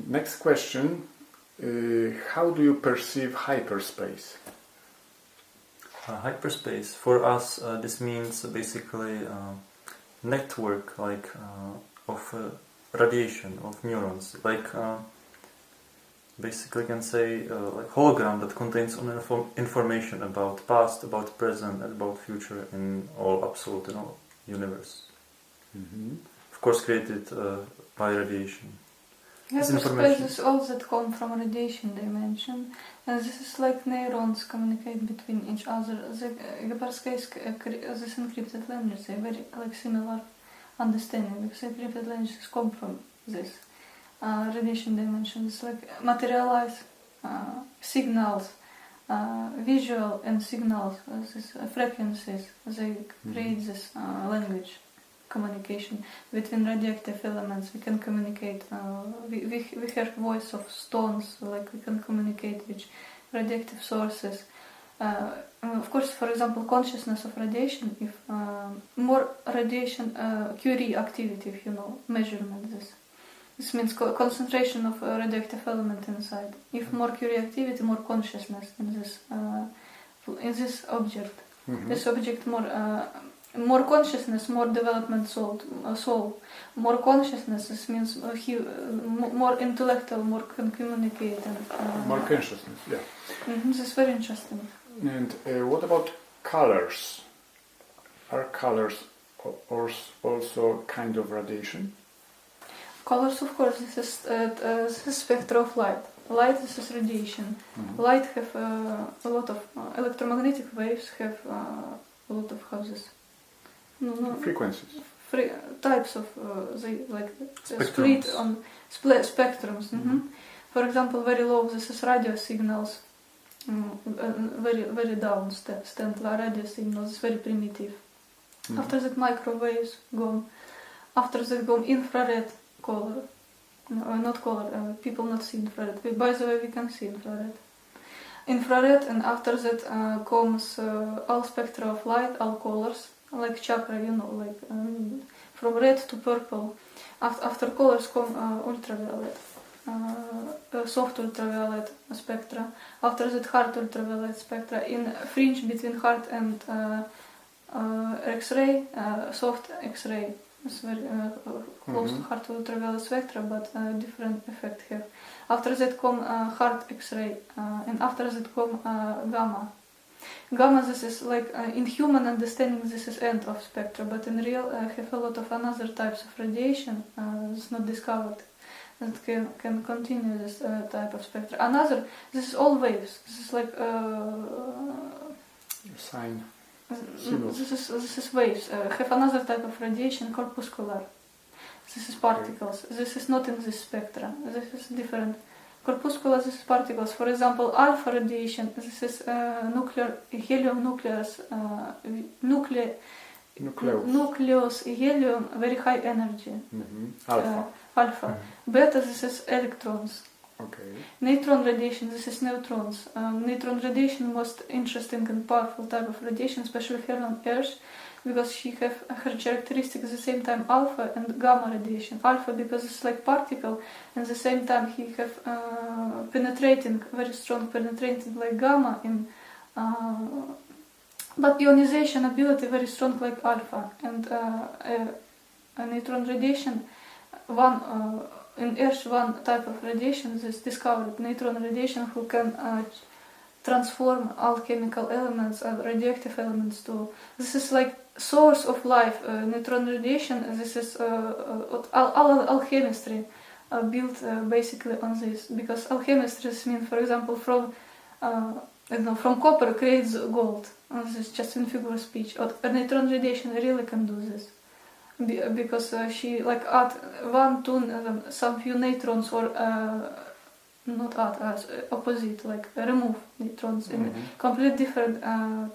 Next question. How do you perceive hyperspace? Hyperspace, for us, this means basically network of radiation, of neurons, basically you can say like hologram that contains information about past, about present, about future, in all absolute, universe. Of course, created by radiation. Hyperspace is all that come from radiation dimension, and this is like neurons communicate between each other. The hyperspace, this encrypted language, they very like similar understanding, because encrypted languages come from this radiation dimension. It's like materialize signals, visual and signals, these frequencies, they create this language. Communication between radioactive elements. We can communicate. We hear voice of stones. Like we can communicate with radioactive sources. Of course, for example, consciousness of radiation. If more radiation, Curie activity, if you know, measurement. This means concentration of radioactive element inside. If more Curie activity, more consciousness in this object. This object more consciousness, more development soul. More consciousness, this means more intellectual, more can communicate. And, more consciousness, yeah. This is very interesting. And what about colors? Are colors also kind of radiation? Colors, of course, this is spectrum of light. Light, this is radiation. Light have a lot of electromagnetic waves, have a lot of houses. Frequencies. Types of they like split on spectrums. For example, very low. This is radio signals. Very down stand radio signals. It's very primitive. After that, microwaves go. After that, go infrared color. No, not color. People not see infrared. By the way, we can see infrared. Infrared, and after that comes all spectra of light, all colors. Like chakra, like from red to purple. After colors come ultraviolet, soft ultraviolet spectra. After that, hard ultraviolet spectra. In fringe between hard and X-ray, soft X-ray. It's very close to hard ultraviolet spectra, but different effect have. After that come hard X-ray, and after that come gamma. Gamma, this is like in human understanding, this is end of spectra, but in real have a lot of another types of radiation that's not discovered that can continue this type of spectra. Another, this is all waves. This is like sign. This is waves. Have another type of radiation, corpuscular. This is particles. This is not in this spectra. This is different. Corpuscular, this is particles. For example, alpha radiation, this is nuclear helium nucleus, nucleus helium, very high energy. Alpha. Beta, this is electrons. Okay. Neutron radiation, this is neutrons. Neutron radiation, most interesting and powerful type of radiation, especially here on Earth, because she have her characteristics at the same time alpha and gamma radiation. Alpha because it's like particle, and at the same time he have penetrating, very strong penetrating like gamma, in but ionization ability very strong like alpha. And a neutron radiation, in Earth one type of radiation is discovered, neutron radiation, who can transform all chemical elements and radioactive elements to. This is like source of life. Neutron radiation. This is all chemistry built basically on this, because alchemistry means, for example, from copper creates gold. This is just in figure of speech. A neutron radiation really can do this, because she like add one to some few neutrons, or not add, opposite, like remove neutrons in completely different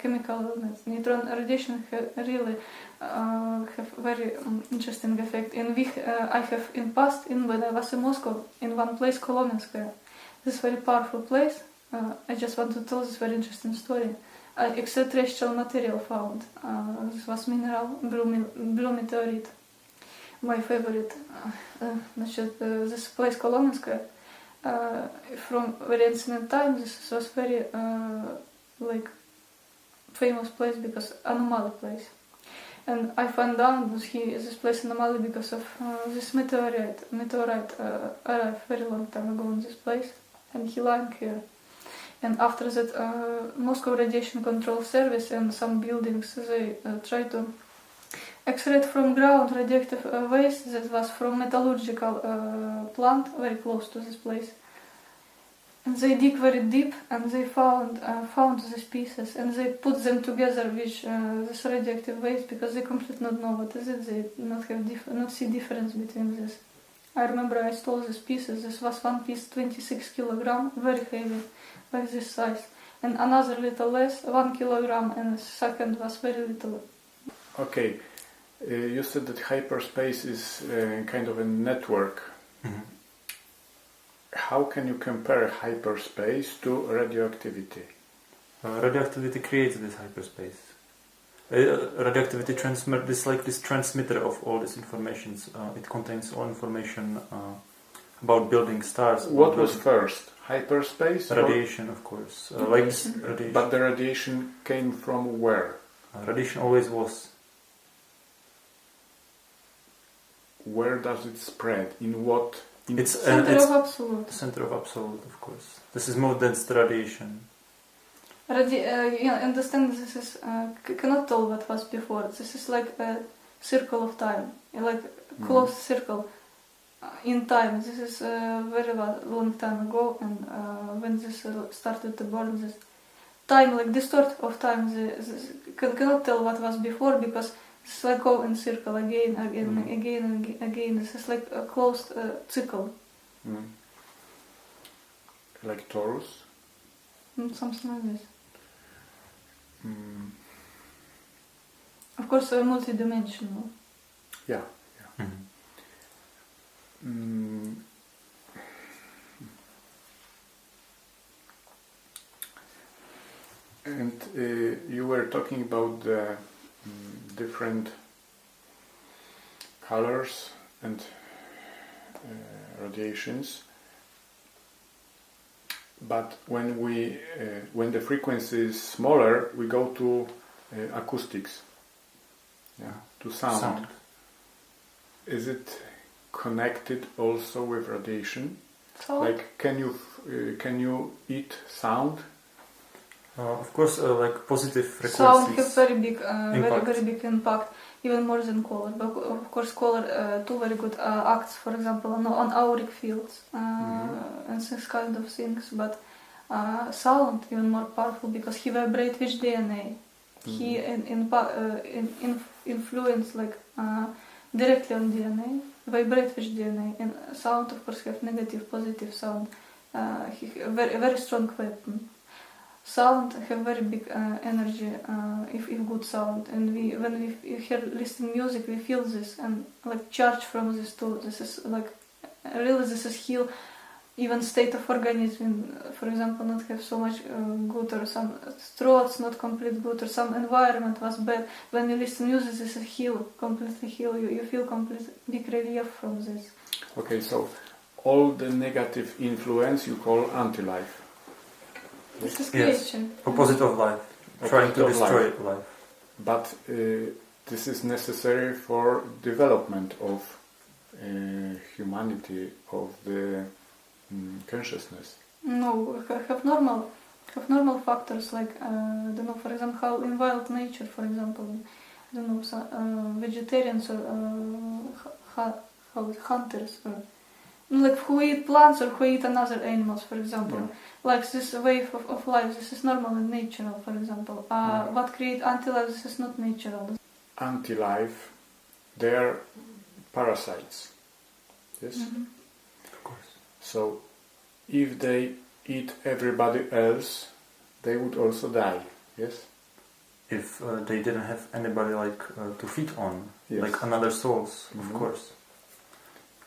chemical elements. Neutron radiation really have very interesting effect. And I have in past, when I was in Moscow, in one place, Kolonenskaya. This very powerful place. I just want to tell this very interesting story. Extraterrestrial material found. This was mineral, blue meteorite. My favorite. This place Kolonenskaya. from very ancient time, this was very like famous place because anomaly place. And I found out that this place anomaly because of this meteorite arrived very long time ago in this place, and he lying here. And after that, Moscow Radiation Control Service and some buildings, they try to extract from ground radioactive waste that was from metallurgical plant very close to this place. And they dig very deep, and they found these pieces, and they put them together with this radioactive waste because they completely not know what is it. They not see difference between this. I remember I stole these pieces. This was one piece 26 kilogram, very heavy, like this size, and another little less, 1 kilogram, and the second was very little. Okay, you said that hyperspace is kind of a network. Mm-hmm. How can you compare hyperspace to radioactivity? Radioactivity creates this hyperspace. Radioactivity is like this transmitter of all this information. It contains all information about building stars. What was first? Hyperspace? Radiation, of course. Like radiation. But the radiation came from where? Radiation always was. Where does it spread? In what? It's center of absolute. Center of absolute, of course. This is more dense radiation. You understand? This is cannot tell what was before. This is like a circle of time, like a closed circle in time. This is very long time ago, and when this started to burn, this time like distort of time. Cannot tell what was before because it's like go in circle again. This is like a closed cycle. Like torus? Something like this. Of course, multidimensional. Yeah. Mm-hmm. And you were talking about the different colors and radiations, but when the frequency is smaller, we go to acoustics, to sound. Is it connected also with radiation? Like, can you eat sound? Of course, like positive frequencies. Sound has very big impact, even more than color. But of course, color too very good acts, for example, on auric fields and this kind of things. But sound even more powerful because he vibrates with DNA. He influence like directly on DNA, vibrate with DNA, and sound of course have negative, positive sound. He very strong weapon. Sound have very big energy if good sound, and when we hear listen music, we feel this and like charge from this too. This is like really this is heal even state of organism. For example, not have so much good or some throats not complete good or some environment was bad. When you listen music, this is heal, completely heal. You feel complete big relief from this. Okay, so all the negative influence you call anti-life. This is creation. Yes. Opposite of life. Trying to destroy life. But this is necessary for development of humanity, of the consciousness. No, have normal factors like I don't know, for example, how in wild nature, for example, I don't know, some, vegetarians or hunters or like who eat plants or who eat another animals, for example. Like this wave of life, this is normal and natural, for example. What create anti-life, this is not natural. Anti-life, they are parasites. Yes? Of course. So, if they eat everybody else, they would also die. Yes? If they didn't have anybody like to feed on, like another souls, of course.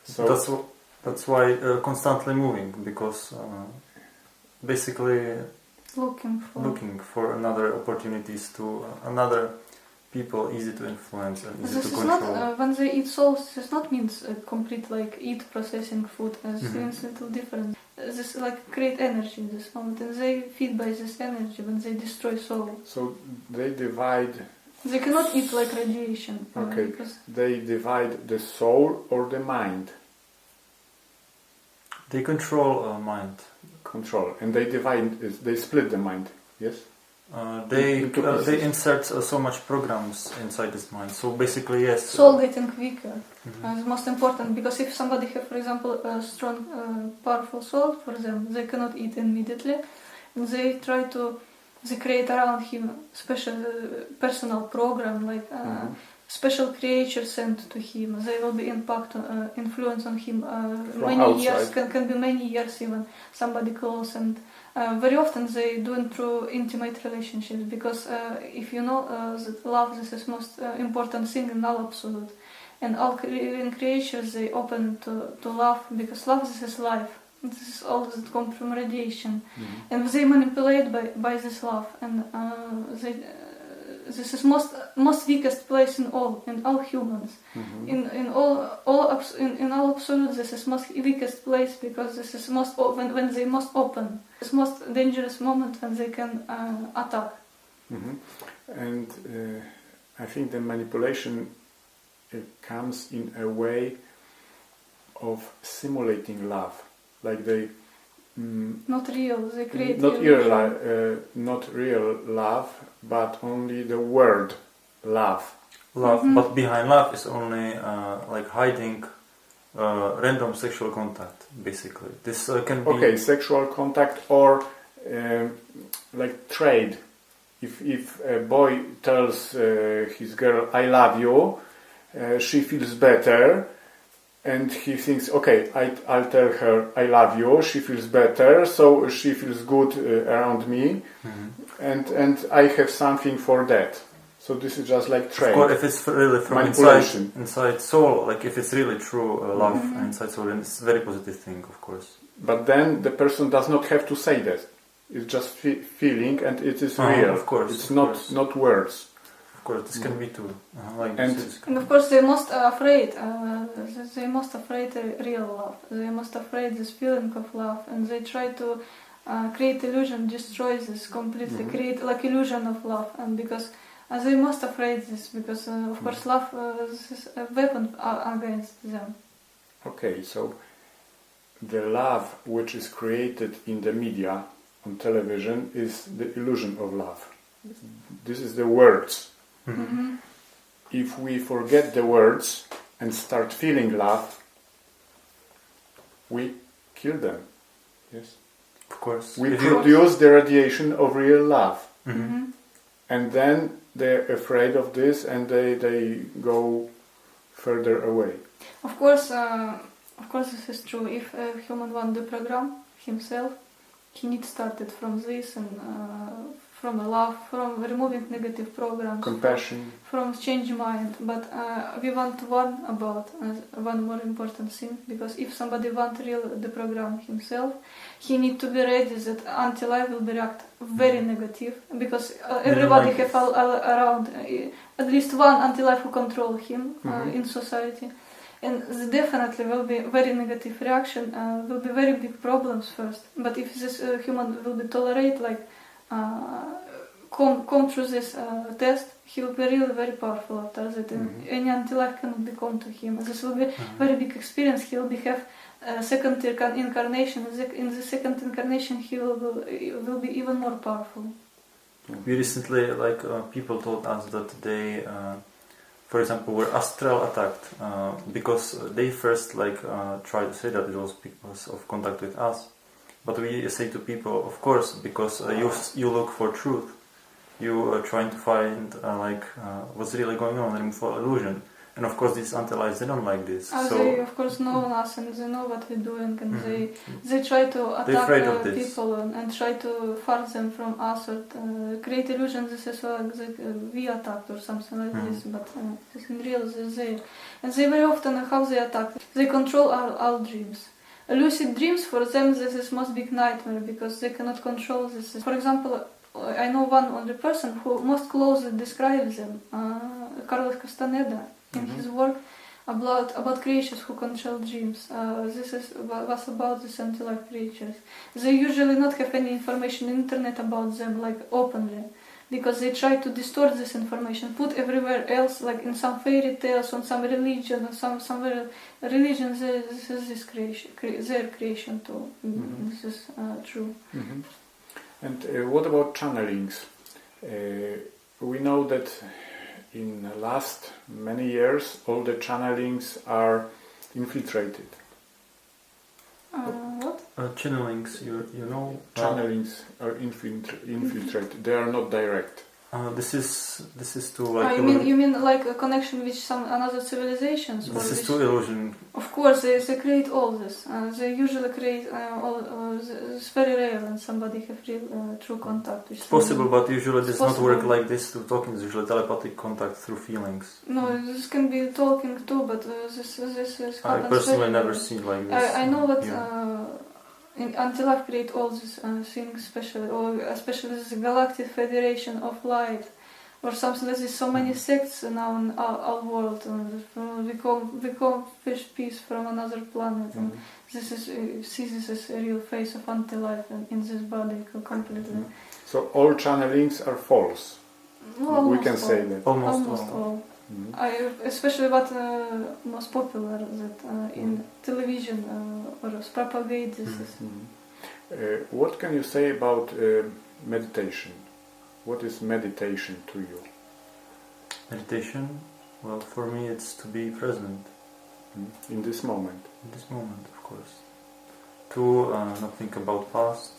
So that's why constantly moving, because basically looking for another opportunities to another people, easy to influence and easy This to is control. not when they eat souls. This not means complete like eat processing food. This means little different. This like create energy in this moment, and they feed by this energy when they destroy soul. So they divide. They cannot eat like radiation. Okay. Because They divide the soul or the mind. They control mind. Control, and they divide. They split the mind. Yes. They insert so much programs inside this mind. So basically, yes. soul getting weaker. It's most important because if somebody have, for example, a strong, powerful soul for them, they cannot eat immediately, and they try to. They create around him special personal program like. Special creature sent to him. They will be influence on him many outside. years. Can be many years even. Somebody close, and very often they do it through intimate relationships because if you know that love, this is most important thing in all absolute, and all living creatures they open to love because love this is life. This is all that comes from radiation, and they manipulate by this love, and they. This is most weakest place in all humans. In all absolute, this is most weakest place because this is most when they most open. It's most dangerous moment when they can attack. And I think the manipulation comes in a way of simulating love, like they. Not real. They create not real love, but only the word love. Love, but behind love is only like hiding random sexual contact. Basically, this can be sexual contact or like trade. If a boy tells his girl "I love you," she feels better. And he thinks, okay, I'll tell her I love you. She feels better, so she feels good around me, and I have something for that. So this is just like trade. Of course, if it's really from inside soul, like if it's really true love inside soul, then it's a very positive thing, of course. But then the person does not have to say that. It's just feeling, and it is real. Of course, it's not words. Of course, this can be too. And of course, they most afraid. They most afraid real love. They most afraid this feeling of love, and they try to create illusion, destroy this completely, create like illusion of love, and because they most afraid this because of course love is a weapon against them. Okay, so the love which is created in the media on television is the illusion of love. This is the words. If we forget the words and start feeling love, we kill them. Yes. Of course. We produce the radiation of real love. And then they're afraid of this and they go further away. Of course, this is true. If a human wants to program himself, he needs to start it from this and from love, from removing negative programs, compassion, from change mind. But we want to warn about one more important thing, because if somebody wants really the program himself, he needs to be ready that anti-life will be react very negative, because everybody have all around at least one anti-life who control him in society. And definitely will be very negative reaction, will be very big problems first. But if this human will be tolerate, like come through this test, he will be really very powerful after that. Any anti-life cannot be come to him. This will be very big experience. He will be have second incarnation. In the second incarnation, he will be even more powerful. We recently, people told us that they. For example, were astral attacked because they first tried to say that it was because of contact with us, but we say to people, of course, because you look for truth, you are trying to find what's really going on and remove all illusion, and of course these anti-lives, they don't like this. So they of course know us and they know what we're doing, and they try to attack people and try to force them from us or create illusions. This is like we attacked or something like this, but in real they very often how they attack. They control all dreams. Lucid dreams for them this is most big nightmare because they cannot control this. For example, I know one other person who most closely describes them, Carlos Castaneda, in his work about creatures who control dreams. This was about these anti-life creatures. They usually not have any information on the internet about them, like openly, because they try to distort this information, put everywhere else, like in some fairy tales, on some religion, or some religion. This is this creation, their creation too. This is true. And what about channelings? We know that in the last many years all the channelings are infiltrated. What? Channelings, you know. Channelings are infiltrated. They are not direct. This is to like. You mean like a connection with some another civilizations? This is to illusion. Of course, they create all this. They usually create it's very rare when somebody have real true contact with. It's possible, but usually this not work like this. To talking is usually telepathic contact through feelings. No, this can be talking too, but this is. I personally never seen like this. I know that. Until I've created all these things, especially this Galactic Federation of Light, or something like this. So many sects now in our world. We call fish peace from another planet. And this is a real face of anti-life in this body completely. So all channelings are false. No, we can say that. Almost all. Especially what most popular that in television or propagate this. What can you say about meditation? What is meditation to you? Meditation? Well, for me it's to be present. In this moment? In this moment, of course. To not think about past,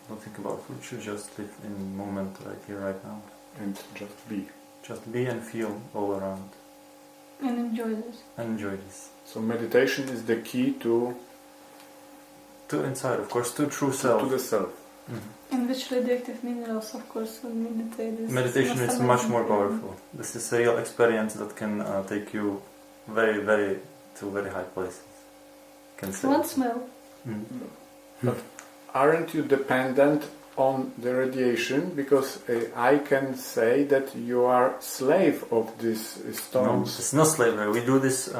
not think about future, just live in the moment right here, right now. And just be. Just be and feel all around. And enjoy this. And enjoy this. So meditation is the key to inside, of course, to true self. To the self. And which radioactive minerals, of course, when meditate. Meditation is much more powerful. This is a real experience that can take you very, very to very high places. Can say. One smell. But aren't you dependent on the radiation? Because I can say that you are slave of these stones. No, it's not slavery. We do this.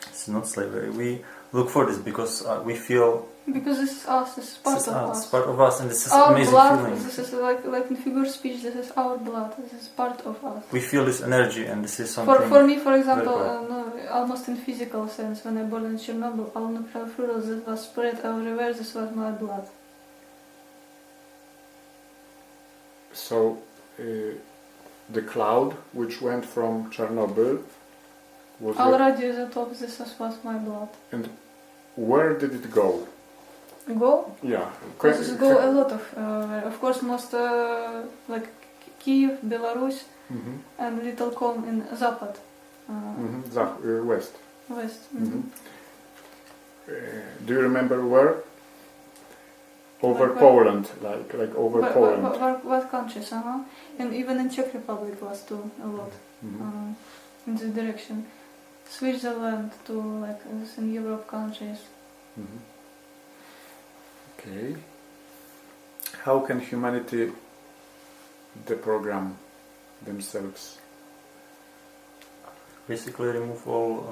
It's not slavery. We look for this because we feel. Because this is us. This is part of us. It's part of us, and this is our amazing blood, feeling. This is like in figure speech. This is our blood. This is part of us. We feel this energy, and this is something. For me, for example, almost in physical sense, when I born in Chernobyl, all nuclear fuel that was spread everywhere. This was my blood. So, the cloud which went from Chernobyl was... All radioisotopes, this was my blood. And where did it go? Go? Yeah. Because it go a lot of course, most like Kiev, Belarus, and little column in Zapad. West. West. Do you remember where? Over Poland, like over Poland. What countries? And even in Czech Republic was too a lot in this direction. Switzerland too, like in Europe countries. Okay. How can humanity deprogram themselves? Basically, remove all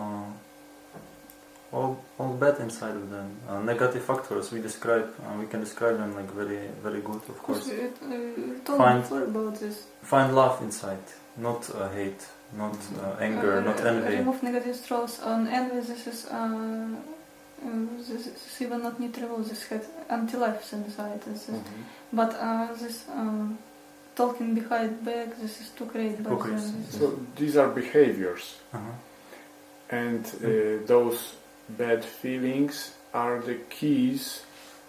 bad inside of them. Negative factors we can describe them like very, very good, of course. About this. Find love inside, not hate, not anger, not envy. Remove negative thoughts. On envy, this is even not neutral. This had anti-life inside. But this talking behind back, this is too great. So these are behaviors, and those bad feelings are the keys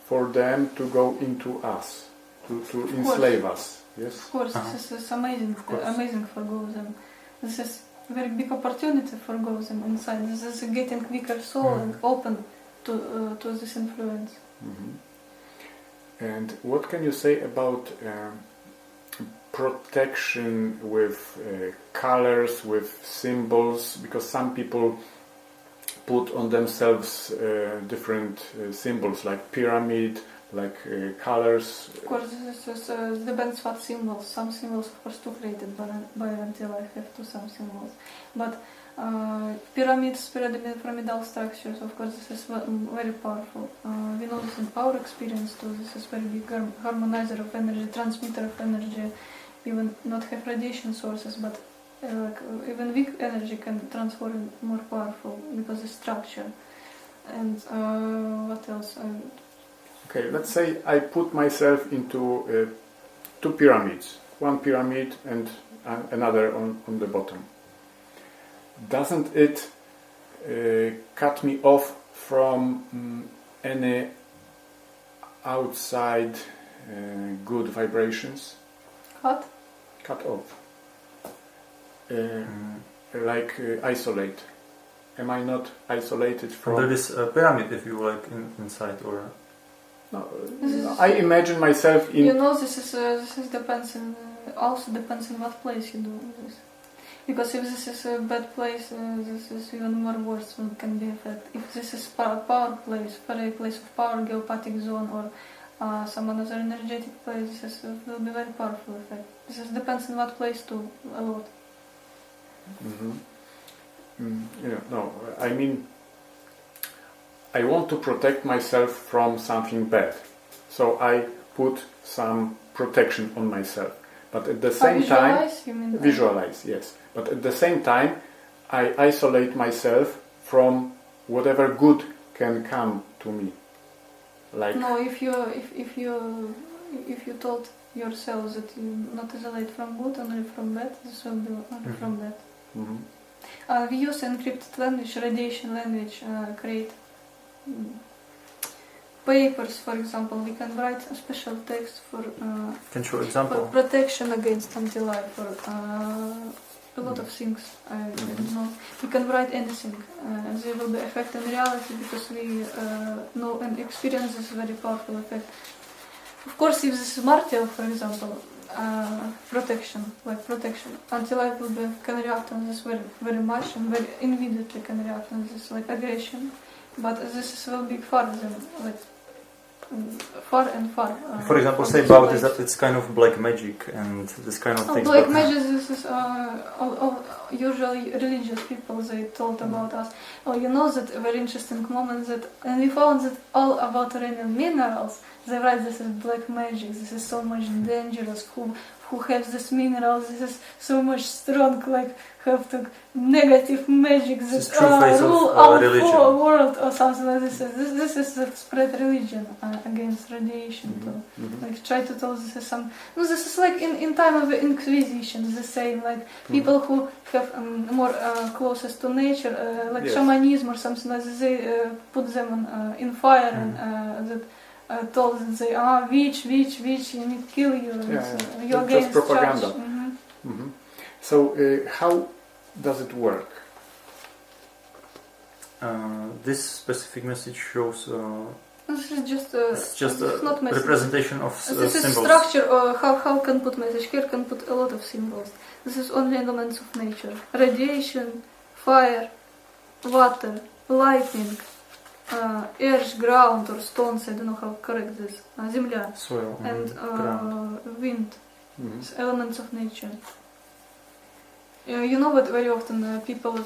for them to go into us, to enslave us. Yes. Of course, this is amazing for them. This is a very big opportunity for them inside. This is getting weaker soul and open to this influence. And what can you say about protection with colors, with symbols? Because some people put on themselves different symbols like pyramid, like colors. Of course, this is, depends what symbols. Some symbols, of course, too created by until I have to some symbols. But pyramids, pyramidal structures, of course, this is very powerful. We know this in our experience too. This is very big harmonizer of energy, transmitter of energy. Even not have radiation sources, but even weak energy can transform more powerful because of structure. And what else? Okay, let's say I put myself into two pyramids, one pyramid and another on the bottom. Doesn't it cut me off from any outside good vibrations? What? Cut off. Like isolate. Am I not isolated from... There is a pyramid, if you like, inside, or... No, I imagine myself in... You know, this is depends on, also depends on what place you do this. Because if this is a bad place, this is even more worse and can be affected. If this is power place, a place of power, geopathic zone, or some other energetic place, this will be very powerful effect. This depends on what place to a lot. No, I mean, I want to protect myself from something bad, so I put some protection on myself. But at the same time, you mean visualize, yes. But at the same time, I isolate myself from whatever good can come to me. Like no, if you told yourself that you not isolate from good, only from bad, this will be only from bad. We use encrypted language, radiation language, create papers, for example. We can write a special text for protection against anti-life, for a lot of things. I don't know. We can write anything. They will be effect in reality because we know and experience this very powerful effect. Of course, if this is martial, for example, protection, anti-life will be can react on this very, very much and very immediately can react on this like aggression. But this is will be far than like far and far. For example, say about this that it's kind of black magic and this kind of things. Black magic. This is usually religious people. They told about us. Oh, you know that very interesting moment that, and we found that all about uranium minerals. They write this is black magic. This is so much dangerous. Who has this minerals? This is so much strong. Like have to negative magic that rule our whole world or something like this. This is the spread religion against radiation. Like try to tell this is some. No, this is like in time of the Inquisition. The same like people who have more closest to nature, like shamanism or something like this. They put them in fire and that. Told that they witch, you need to kill you. You're against propaganda. So how does it work? This specific message shows. This is just a representation of this symbols. Is structure. How can put message here? Can put a lot of symbols. This is only elements of nature: radiation, fire, water, lightning. Earth, ground or stones, I don't know how correct this, земля, soil, and wind, elements of nature. You know what very often people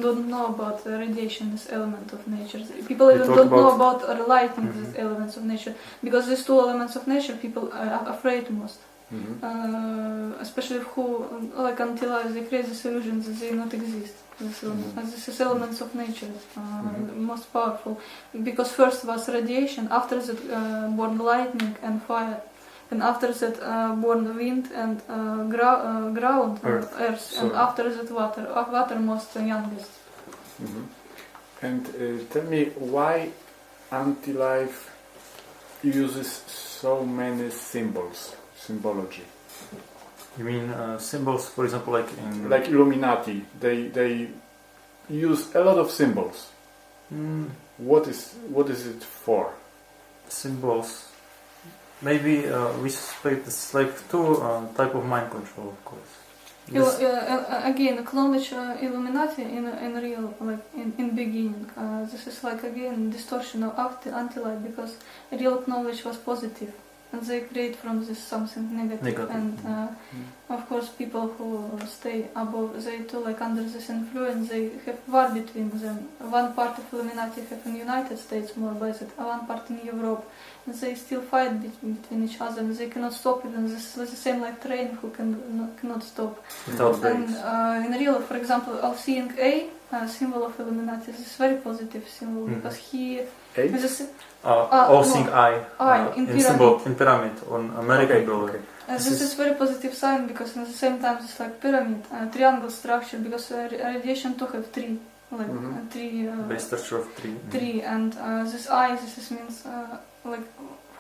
don't know about radiation as element of nature. People even don't know about lightning as elements of nature, because these two elements of nature people are afraid most. Especially who like until they create this illusion that they not exist. This is elements of nature, most powerful, because first was radiation, after that born lightning and fire, and after that born wind and ground, earth, and after that water most youngest. And tell me why anti-life uses so many symbology. You mean symbols, for example, like Illuminati? They use a lot of symbols. What is it for? Symbols. Maybe we suspect it's like two type of mind control, of course. Again, acknowledge Illuminati in real, like in beginning. This is like again distortion of anti-life, because real knowledge was positive, and they create from this something negative. And of course, people who stay above, they too, like under this influence, they have war between them. One part of Illuminati have in United States more based, one part in Europe. And they still fight between each other, and they cannot stop it. And this is the same like train who cannot stop. And in real, for example, all seeing A, symbol of Illuminati, is a very positive symbol, because he is all seeing I in symbol in pyramid on American building. This is very positive sign, because at the same time it's like pyramid, triangle structure, because radiation too have three, like three. Base structure of three. Three, and this I, this means like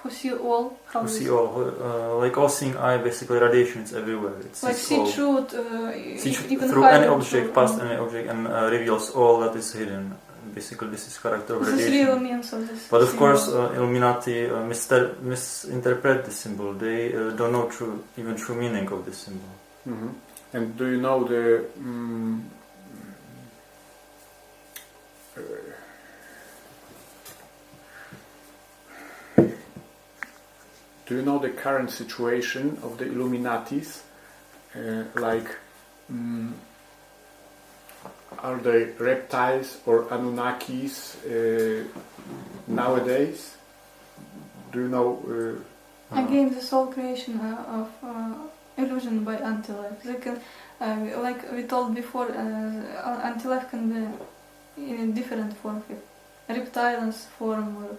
who see all. Who see all, like all seeing eye, basically radiation is everywhere. It's like see through, even through any object, past any object, and reveals all that is hidden. Basically, this is character of radiation. This is real means of this. But of course, Illuminati misinterpret the symbol. They don't know true meaning of this symbol. And do you know the do you know the current situation of the Illuminatis? Are they reptiles or Anunnakis nowadays? Do you know? Again, this whole creation of illusion by anti-life. They can, like we told before, anti-life can be in a different form, reptilian form, or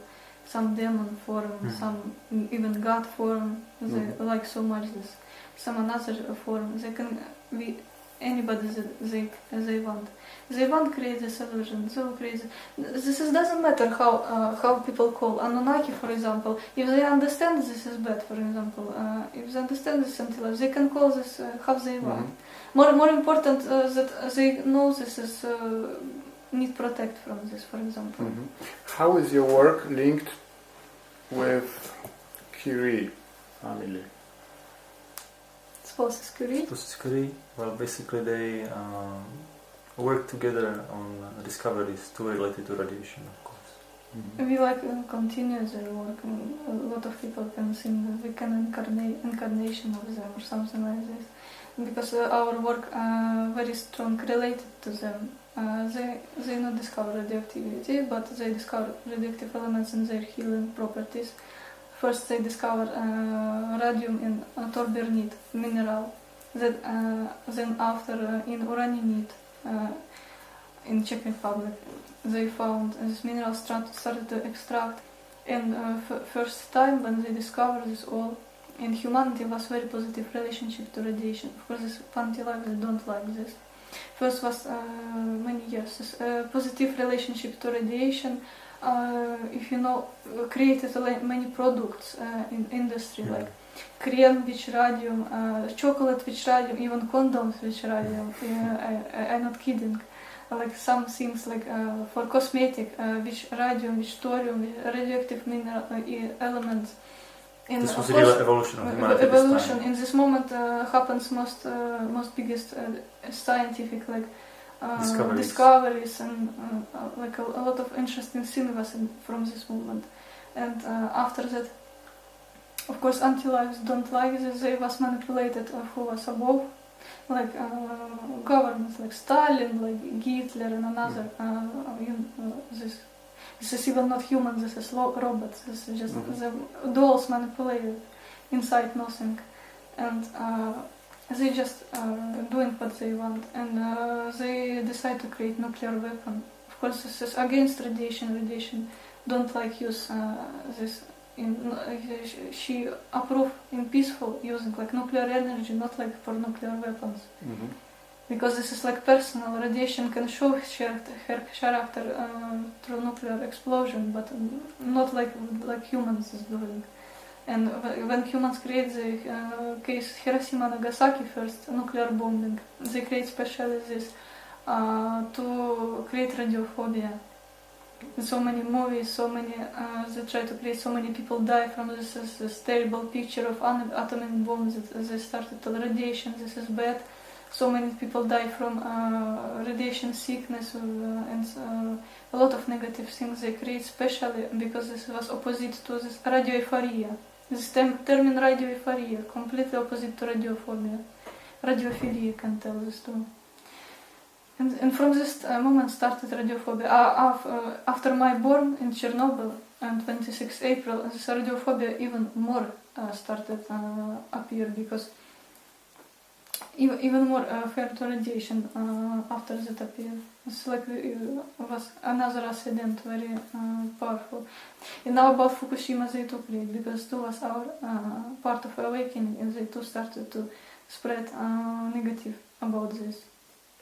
some demon form, some even god form. They like so much this. Some another form. They can be anybody that they want. They won't create this illusion. They will create. This doesn't matter how people call Anunnaki, for example. If they understand this is bad, for example, if they understand this anti-life, they can call this how they want. More important that they know this is need protect from this, for example. How is your work linked with Curie family? Curie? Well, basically they work together on discoveries too related to radiation, of course. We like continue their work, and a lot of people can think that we can incarnation of them or something like this, because our work very strong related to them. They not discover radioactivity, but they discover radioactive elements in their healing properties. First they discovered radium in torbernite mineral, then after in uraninite in Czech Republic they found this mineral started to extract, and first time when they discovered this all, in humanity was very positive relationship to radiation. Of course, this anti-life, they don't like this. First was many years this, positive relationship to radiation. If you know, created many products in industry, like cream with radium, chocolate with radium, even condoms with radium. I'm not kidding. Like some things like for cosmetic, with radium, with thorium, with radioactive mineral elements. And this was real evolution of humanity. Evolution in this moment happens most biggest scientific like discoveries and like a lot of interesting things from this movement. And after that, of course, anti-lives don't like this. They was manipulated who was above, like governments like Stalin, like Hitler, and another. This is even not human. This is robots. This is just the dolls manipulated inside nothing, and they just doing what they want, and they decide to create nuclear weapon. Of course, this is against radiation. Radiation don't like use this. She approve in peaceful using like nuclear energy, not like for nuclear weapons. Because this is like personal. Radiation can show her character through nuclear explosion, but not like humans is doing. And when humans create the case Hiroshima Nagasaki first nuclear bombing, they create specially this to create radiophobia. So many movies, so many they try to create. So many people die from this terrible picture of atomic bombs. That they started to radiation. This is bad. so many people die from radiation sickness and a lot of negative things they create, especially because this was opposite to this radioephoria. This term radioephoria, completely opposite to radiophobia. Radiophilia can tell this too. And from this moment started radiophobia. After my born in Chernobyl on 26 April, this radiophobia even more started appear, because even more fear to radiation after that appeared. It's like was another accident, very powerful. And now about Fukushima they too played, because too was our part of awakening, and they too started to spread negative about this.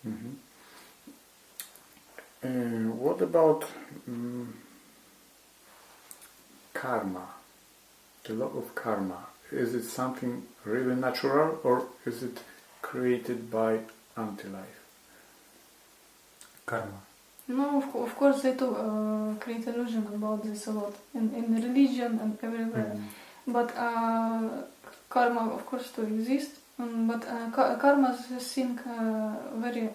Mm-hmm. What about karma? The law of karma. Is it something really natural, or is it created by anti-life? Karma. No, of course they too create illusion about this a lot in religion and everywhere. Mm-hmm. But karma, of course, too exists. But karma is a thing very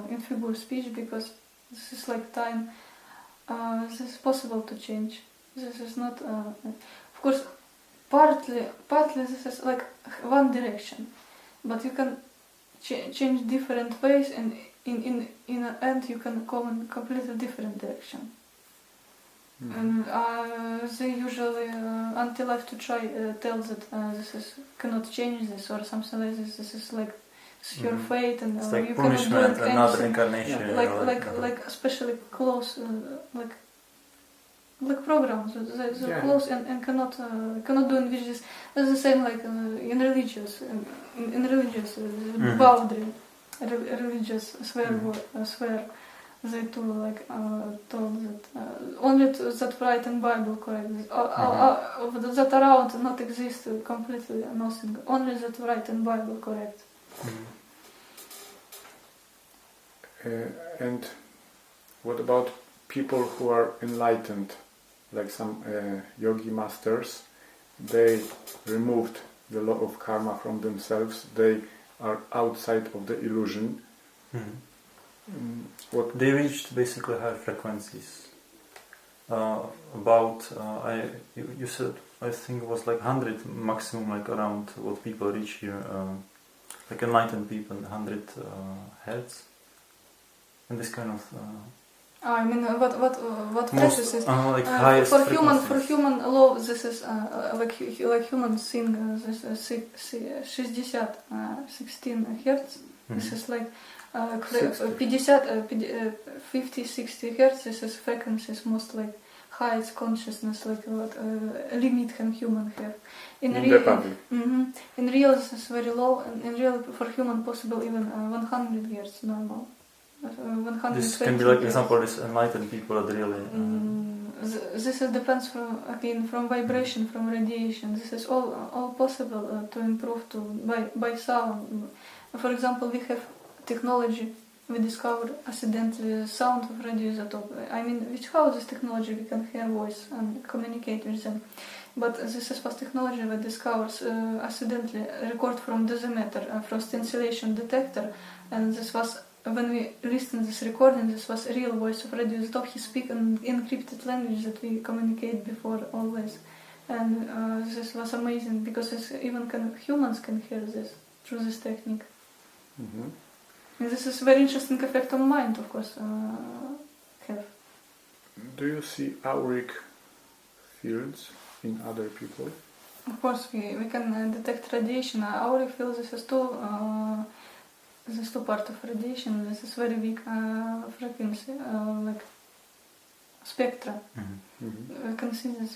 in figure of speech, because this is like time. This is possible to change. This is not, of course, partly this is like one direction, but you can change different ways, and in the end you can go in completely different direction. Mm-hmm. And they usually anti-life to try tell that this is cannot change this or something like this. This is like it's your fate, and it's like you cannot do punishment, it another anything. incarnation. Yeah. Like especially close like programs. They're close and cannot do in which is the same like in religious boundary, religious swear. They too like told that only that write in Bible correct. That around not exist completely nothing. Only that write in Bible correct. And what about people who are enlightened, like some yogi masters? They removed the law of karma from themselves. They are outside of the illusion. What they reached basically higher frequencies. You said, I think it was like 100 maximum, like around what people reach here, like enlightened people, 100 hertz, and this kind of. I mean, what precious is like highest for human law. This is like human thing. This is 16 hertz. This is like 50-60 hertz. This is frequencies most like highest consciousness, like what limit can human have. In real, this is very low. And in real, for human, possible even 100 hertz normal. This can be like example. This enlightened people are really. This depends from vibration, from radiation. This is all possible to improve by sound. For example, we have technology. We discovered accidentally sound of radioisotope. I mean, which how this technology we can hear voice and communicate with them. But this is first technology that discovers accidentally record from dosimeter, from scintillation detector, and this was. When we listened to this recording, this was a real voice of radioisotope. He speaks an encrypted language that we communicate before always, and this was amazing because even humans can hear this through this technique. Mm-hmm. And this is very interesting effect on mind, of course. Have. Do you see auric fields in other people? Of course, we can detect radiation. Auric fields is This is two part of radiation. This is very weak frequency, like spectra. We can see this.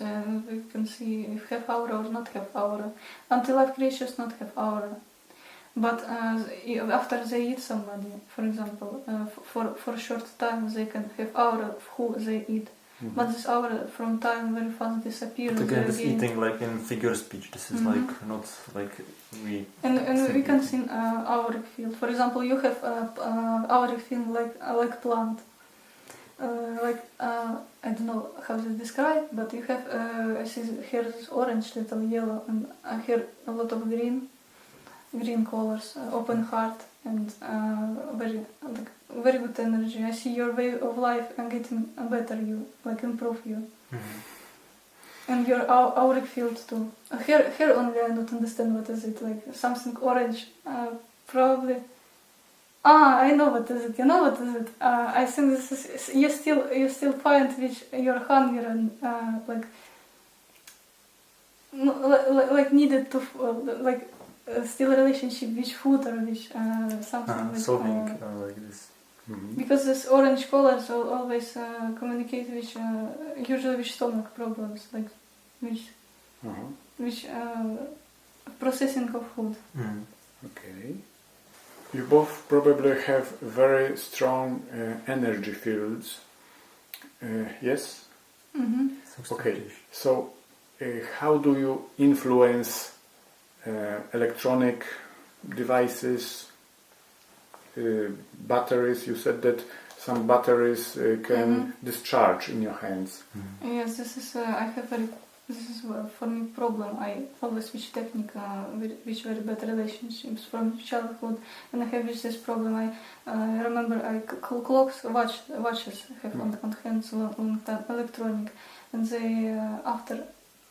We can see if have aura or not have aura. Anti-life creatures not have aura, but after they eat somebody, for example, for a short time they can have aura of who they eat. But this aura from time very fast disappears. But again, this eating like in figure speech. This is like not like we. And we can see auric field. For example, you have auric field like plant. I don't know how to describe, but you have I see here is orange, little yellow, and here a lot of green. green colors, open heart, and very good energy. I see your way of life and getting better, you like improve you. And your auric field too. Here only I don't understand what is it, like something orange, probably. I know what is it. You know what is it? I think this is you still find which your hunger and like needed to like still relationship with food or with something solving like this. Because this orange colors will always communicate with usually with stomach problems, like with processing of food. Okay. You both probably have very strong energy fields. Yes? Okay. So how do you influence electronic devices, batteries? You said that some batteries can discharge in your hands. Yes, this is this is for me problem. I always switch technique with very bad relationships from childhood, and I have this problem. I remember clocks, watches have on hands long time, electronic, and they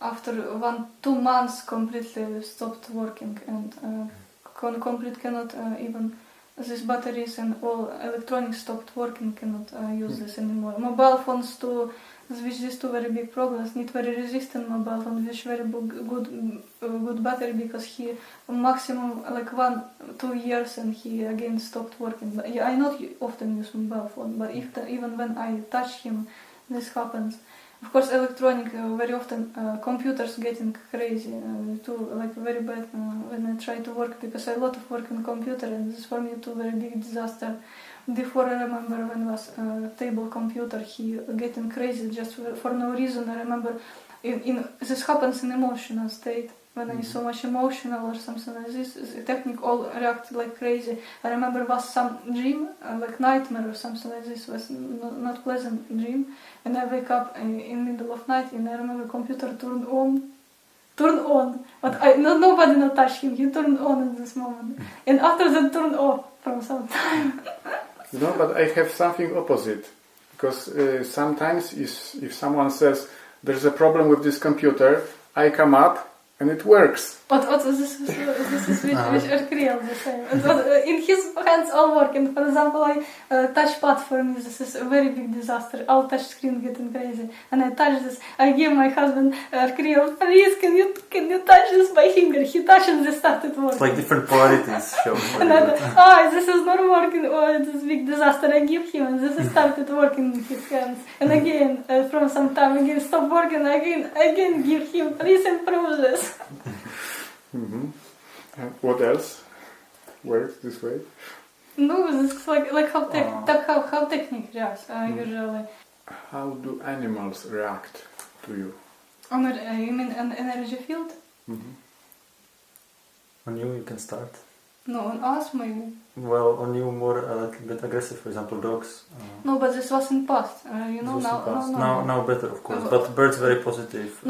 after 1-2 months completely stopped working, and complete cannot even these batteries and all electronics stopped working, cannot use this anymore. Mobile phones too, with these two very big problems, need very resistant mobile phone with very good battery, because he maximum like 1-2 years and he again stopped working. But I not often use mobile phone, but even when I touch him, this happens. Of course, electronic very often computers getting crazy too, like very bad when I try to work, because I lot of work on computer, and this for me too very big disaster. Before I remember when was table computer, he getting crazy just for no reason. I remember this happens in emotional state. When I so much emotional or something like this, technique all react like crazy. I remember was some dream, like nightmare or something like this, was not pleasant dream, and I wake up in middle of night, and I remember computer turned on, but nobody not touch him. He turned on in this moment, and after that turned off from some time. But I have something opposite, because sometimes if someone says there's a problem with this computer, I come up and it works. But this is with Erkriel the same. In his hands all working. For example, touchpad for me, this is a very big disaster. All touch screen getting crazy. And I touch this. I give my husband Erkriel, please, can you touch this by finger? He touched and this started working. It's like different polarities shown. And this is not working. Oh, this big disaster. I give him, and this started working in his hands. And again, from some time again, stop working. Again, give him. Please improve this. What else works this way? No, it's like how technique reacts usually. How do animals react to you? You mean an energy field? On you can start. No, on us maybe. Well, on you more a little bit aggressive, for example, dogs. No, but this was in past. Now better, of course. But birds very positive.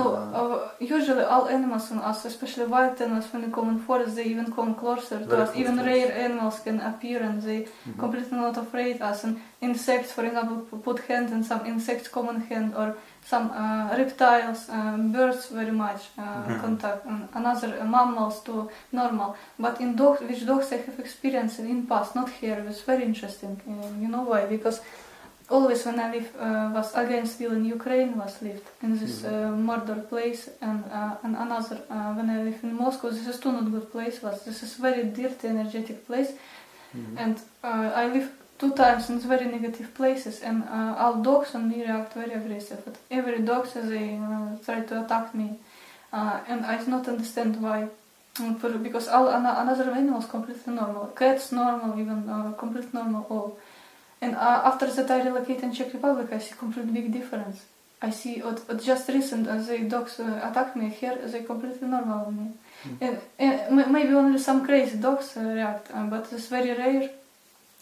Usually all animals on us, especially wild animals, when they come in forest, they even come closer to us. Even rare animals can appear, and they completely not afraid us. And insects, for example, put hand in some insects, common hand, or some reptiles, birds very much contact, and another mammals too normal. But in dogs, which dogs I have experienced in past, not here, it was very interesting. You know why? Because always when I was against will in Ukraine, was lived in this murder place, and another when I live in Moscow, this is too not good place. This is very dirty, energetic place, and I live 2 times in very negative places, and all dogs on me react very aggressive. But every dog they try to attack me, and I do not understand why. Because all another animals completely normal, cats normal, even completely normal all. And after that I relocate in Czech Republic, I see complete big difference. I see just recent the dogs attack me here, they completely normal on me. And maybe only some crazy dogs react, but it's very rare.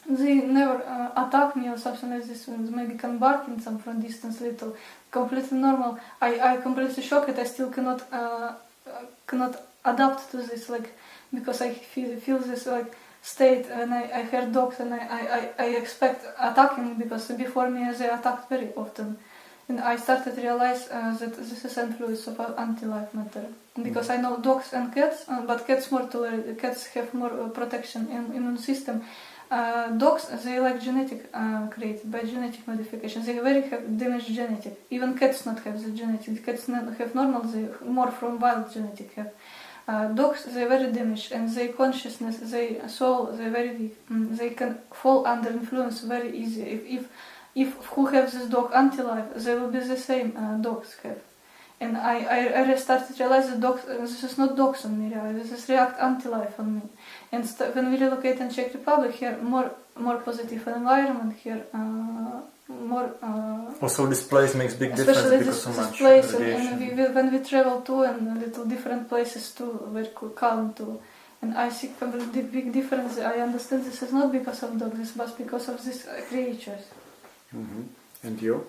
They never attack me or something like this. Maybe can bark in some from distance little, completely normal. I completely shocked. I still cannot adapt to this. Like because I feel this like state, and I hear dogs, and I expect attacking, because before me they attacked very often. And I started to realize that this is influence of anti-life matter, because I know dogs and cats, but cats have more protection in immune system. Dogs, they like genetic created by genetic modification. They very have damaged genetic. Even cats not have the genetic. Cats not have normal. They more from wild genetic have. Dogs, they very damaged, and their consciousness, their soul, they very weak. They can fall under influence very easy. If who have this dog anti-life, they will be the same dogs have. And I started to realize that dogs, this is not dogs on me, this is react anti-life on me. And when we relocate in Czech Republic, here more positive environment here, more. Also, this place makes big difference because so much place, radiation. and when we travel to and little different places too, very calm too. And I see a big difference. I understand this is not because of dogs, this was because of these creatures. And you?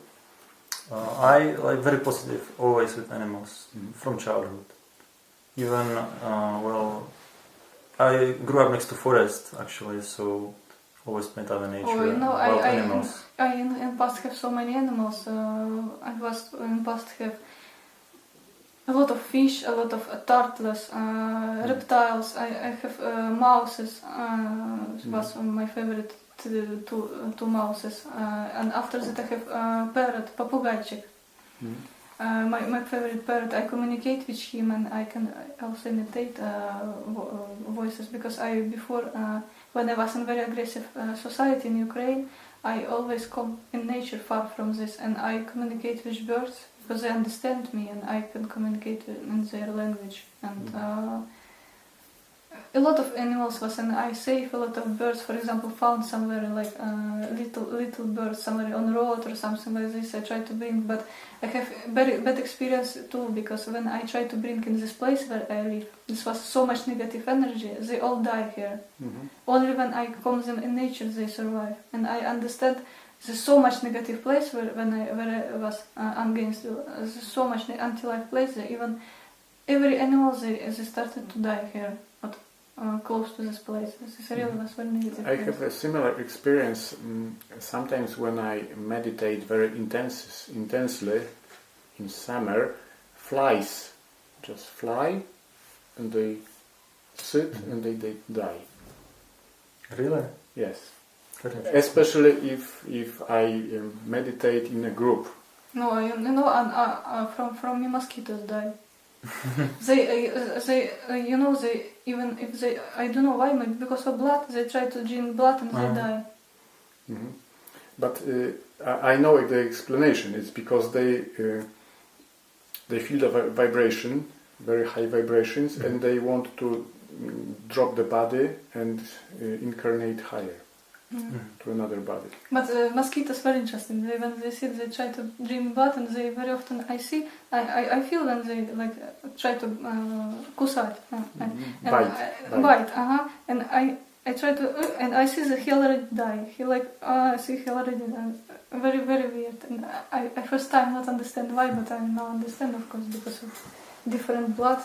I like very positive always with animals from childhood. Even I grew up next to forest actually, so always spent time in nature. Wild animals. I in past have so many animals. I was in past have a lot of fish, a lot of turtles, reptiles. I have mouses. Was my favorite. Two mouses, and after that I have parrot, papugajczyk. My favorite parrot. I communicate with him, and I can also imitate voices, because before when I was in very aggressive society in Ukraine, I always come in nature far from this, and I communicate with birds because they understand me, and I can communicate in their language. And a lot of animals was, and I save a lot of birds. For example, found somewhere like little birds somewhere on road or something like this. I try to bring, but I have very bad experience too, because when I try to bring in this place where I live, this was so much negative energy. They all die here. Only when I come them in nature they survive, and I understand. There's so much negative place where I was against. There's so much anti-life place. Even every animal they started to die here. Close to this place. This is really was very negative. I have a similar experience. Sometimes when I meditate very intensely in summer, flies just fly, and they sit and they die. Really? Yes. Especially if I meditate in a group. No, from me mosquitoes die. They even if they, I don't know why, maybe because of blood, they try to drink blood and they die. But I know the explanation. It's because they feel the vibration, very high vibrations, and they want to drop the body and incarnate higher to another body. But mosquitoes very interesting. When they sit, they try to drink blood, and they very often I feel when they like try to кусать, bite. And I try to and I see that he already die. He like I see he already very weird. And I first time not understand why, but I now understand, of course, because of different blood.